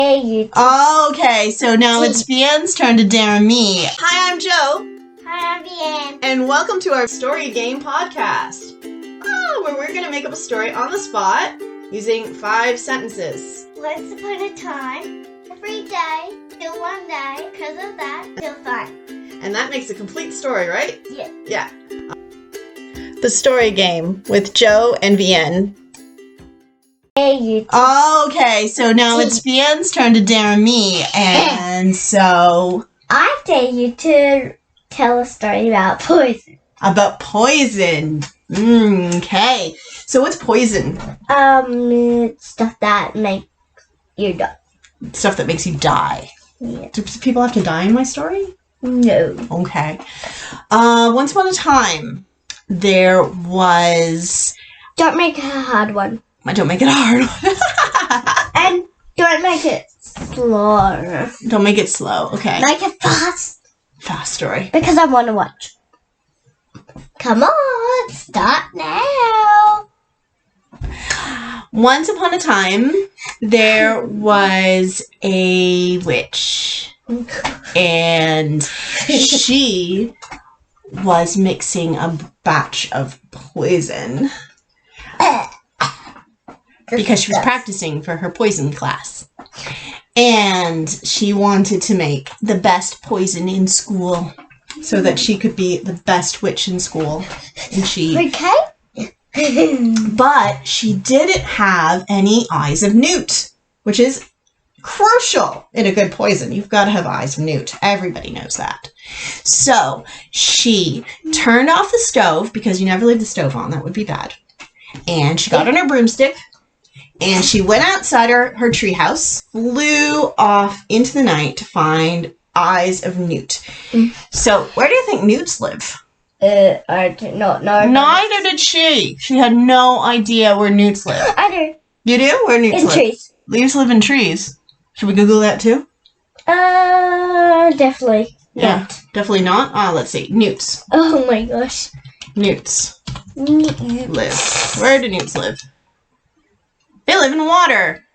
Hey, you. Okay, so now it's Vianne's turn to dare me. Hi, I'm Joe. Hi, I'm Vianne. And welcome to our story game podcast. Where we're going to make up a story on the spot using 5 sentences. Once upon a time, every day, till one day, because of that, till fun. And that makes a complete story, right? Yeah. Yeah. The story game with Joe and Vianne. Hey, you. Okay, so now it's Vianne's turn to dare me. And so... I dare you to tell a story about poison. About poison. Okay. So what's poison? It's stuff that makes you die. Stuff that makes you die. Yeah. Do people have to die in my story? No. Okay. Once upon a time, there was... Don't make it a hard one. I don't make it a hard one. And don't make it slow. Don't make it slow. Okay. Make it fast. Fast story. Because I want to watch. Come on, start now. Once upon a time, there was a witch. And she was mixing a batch of poison. Because she was practicing for her poison class. And she wanted to make the best poison in school so that she could be the best witch in school. And Okay. But she didn't have any eyes of newt, which is crucial in a good poison. You've got to have eyes of newt. Everybody knows that. So she turned off the stove, because you never leave the stove on. That would be bad. And she got on her broomstick. And she went outside her treehouse, flew off into the night to find eyes of newt. So, where do you think newts live? I do not know. Neither did she. She had no idea where newts live. I do. You do? Where newts live? In trees. Newts live in trees. Should we Google that too? Definitely. Yeah, Not. definitely not. Let's see. Newts. Oh my gosh. Newts live. Where do newts live? They live in water.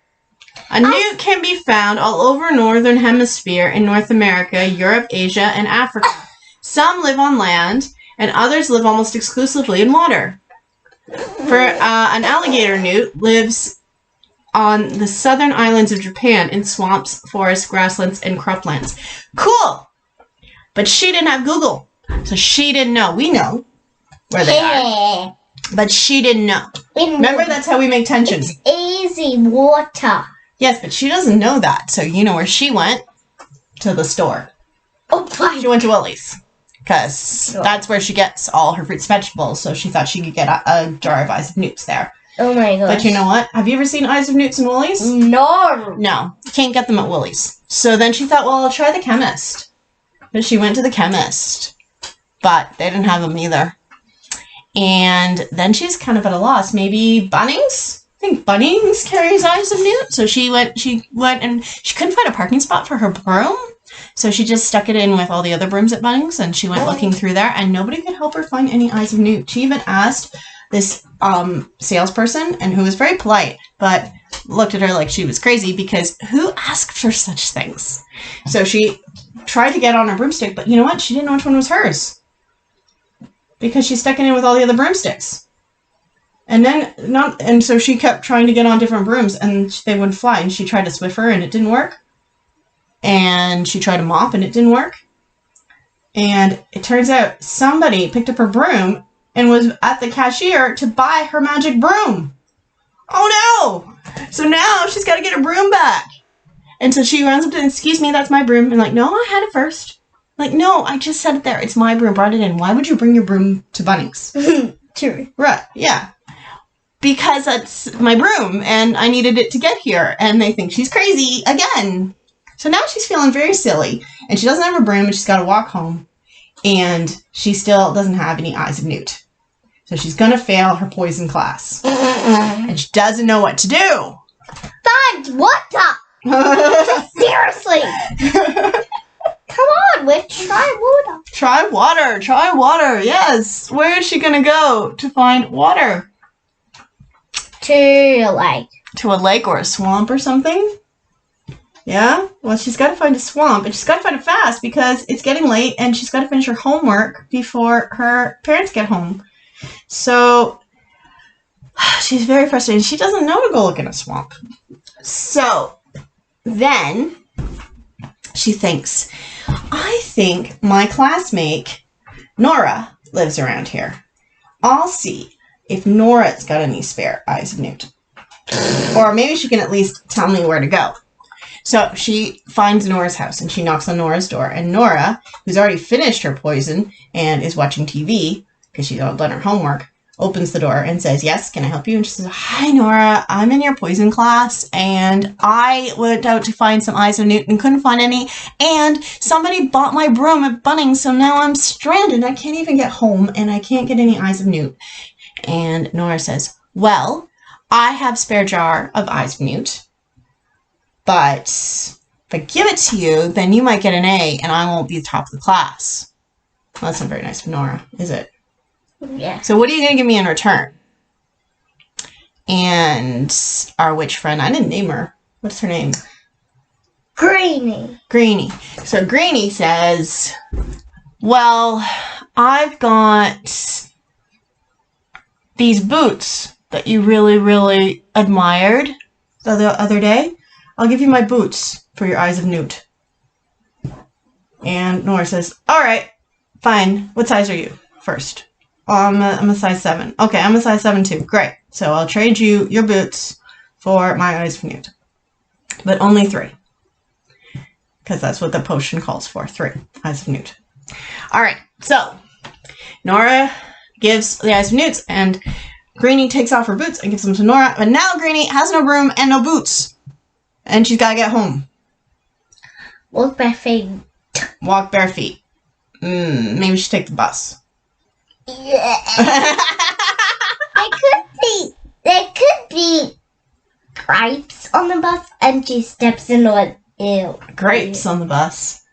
A newt can be found all over northern hemisphere in North America, Europe, Asia, and Africa. Some live on land, and others live almost exclusively in water. For an alligator newt lives on the southern islands of Japan in swamps, forests, grasslands, and croplands. Cool! But she didn't have Google, so she didn't know. We know where they are. But she didn't know. Remember, that's how we make tension. It's easy water. Yes, but she doesn't know that. So you know where she went? To the store. Oh, fine. She went to Willie's. Because that's where she gets all her fruits and vegetables. So she thought she could get a jar of eyes of newts there. Oh my gosh. But you know what? Have you ever seen eyes of newts in Willie's? No. No. You can't get them at Willie's. So then she thought, well, I'll try the chemist. But she went to the chemist. But they didn't have them either. And then she's kind of at a loss. Maybe Bunnings? I think Bunnings carries eyes of newt. So she went and she couldn't find a parking spot for her broom. So she just stuck it in with all the other brooms at Bunnings, and she went looking through there, and nobody could help her find any eyes of newt. She even asked this salesperson, and who was very polite, but looked at her like she was crazy, because who asked for such things? So she tried to get on her broomstick, but you know what? She didn't know which one was hers. Because she stuck it in with all the other broomsticks. And so she kept trying to get on different brooms, and they wouldn't fly. And she tried to Swiffer, and it didn't work. And she tried to mop, and it didn't work. And it turns out somebody picked up her broom and was at the cashier to buy her magic broom. Oh no! So now she's got to get her broom back. And so she runs up to, excuse me, that's my broom. And like, no, I had it first. Like, no, I just set it there. It's my broom. Brought it in. Why would you bring your broom to Bunnings? True. Right, yeah. Because that's my broom, and I needed it to get here, and they think she's crazy again. So now she's feeling very silly, and she doesn't have a broom, and she's got to walk home, and she still doesn't have any eyes of newt. So she's going to fail her poison class. And she doesn't know what to do. Find water! Seriously! Come on, witch, try water. Try water, yes. Where is she going to go to find water? To a lake. To a lake or a swamp or something? Yeah? Well, she's got to find a swamp, and she's got to find it fast because it's getting late, and she's got to finish her homework before her parents get home. So she's very frustrated. She doesn't know to go look in a swamp. So then she thinks, I think my classmate Nora lives around here. I'll see if Nora's got any spare eyes of Newt. Or maybe she can at least tell me where to go. So she finds Nora's house and she knocks on Nora's door. And Nora, who's already finished her poison and is watching TV because she's all done her homework, opens the door and says, yes, can I help you? And she says, hi, Nora, I'm in your poison class and I went out to find some eyes of Newt and couldn't find any. And somebody bought my broom at Bunnings, so now I'm stranded. I can't even get home and I can't get any eyes of Newt. And Nora says, well, I have a spare jar of eyes of Newt, but if I give it to you, then you might get an A and I won't be the top of the class. Well, that's not very nice of Nora, is it? Yeah. So what are you going to give me in return? And our witch friend, I didn't name her. What's her name? Greenie. Greenie. So Greenie says, well, I've got these boots that you really, really admired the other day. I'll give you my boots for your eyes of Newt. And Nora says, all right, fine. What size are you first? Oh, I'm a size 7. Okay, I'm a size 7 too. Great. So I'll trade you your boots for my eyes of Newt. But only 3. Because that's what the potion calls for. 3 eyes of Newt. All right. So Nora gives the eyes of Newt and Greenie takes off her boots and gives them to Nora. But now Greenie has no broom and no boots. And she's got to get home. Walk bare feet. Walk bare feet. Maybe she should take the bus. Yeah. there could be grapes on the bus and she steps in one. Ew. Grapes on the bus.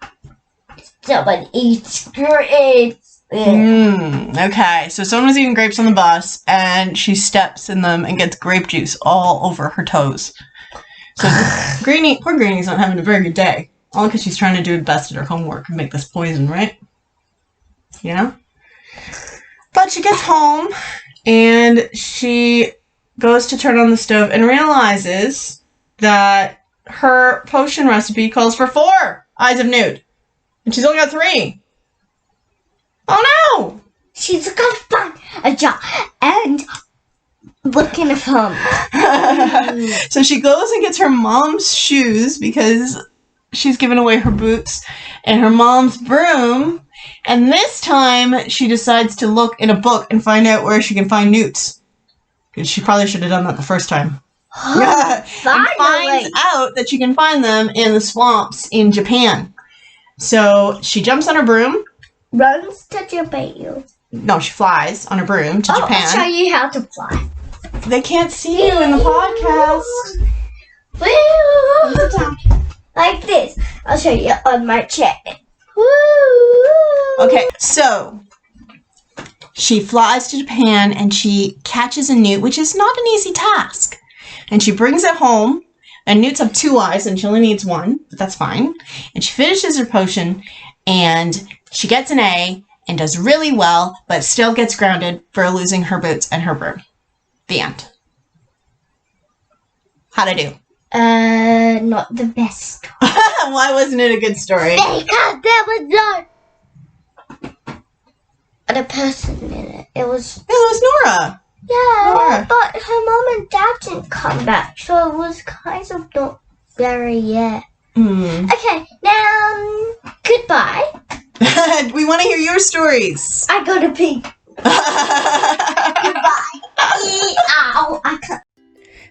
Someone eats grapes. Okay, so someone was eating grapes on the bus and she steps in them and gets grape juice all over her toes. So poor Greenie's not having a very good day. All because she's trying to do her best at her homework and make this poison, right? Yeah? But she gets home and she goes to turn on the stove and realizes that her potion recipe calls for 4 eyes of Newt. And she's only got 3. Oh no! She's gonna find a jar and look in a phone. So she goes and gets her mom's shoes because she's given away her boots and her mom's broom. And this time she decides to look in a book and find out where she can find newts. Because she probably should have done that the first time. And finds out that she can find them in the swamps in Japan. So she jumps on her broom. Runs to Japan. No, she flies on her broom to Japan. I'll show you how to fly. They can't see you in the podcast. Like this. I'll show you on my chair. Okay, so she flies to Japan and she catches a newt, which is not an easy task. And she brings it home. And newts have 2 eyes and she only needs 1, but that's fine. And she finishes her potion and she gets an A and does really well, but still gets grounded for losing her boots and her broom. The end. How'd I do? Not the best. Why wasn't it a good story? Because there was no other person in it. It was Nora. Yeah, Nora. but her mom and dad didn't come back, so it was kind of not very Okay, now goodbye. We want to hear your stories. I gotta pee. Goodbye. Ow! I can't.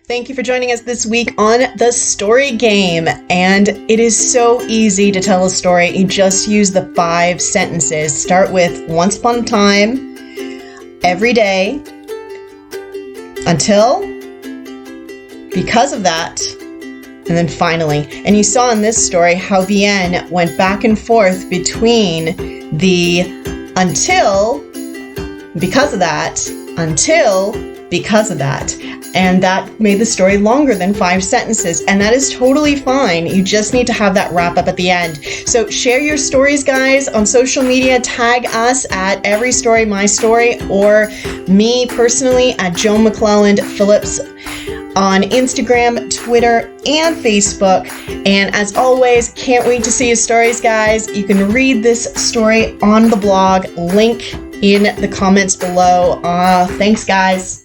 Thank you for joining us this week on The Story Game. And it is so easy to tell a story. You just use the 5 sentences. Start with once upon a time, every day, until, because of that, and then finally. And you saw in this story how Vianne went back and forth between the until, because of that, until, because of that. and that made the story longer than 5 sentences, and that is totally fine. You just need to have that wrap up at the end. So share your stories, guys, on social media. Tag us at Every Story My Story, or me personally at Joan McClelland Phillips on Instagram, Twitter, and Facebook. And as always, can't wait to see your stories, guys. You can read this story on the blog, link in the comments below. Thanks, guys.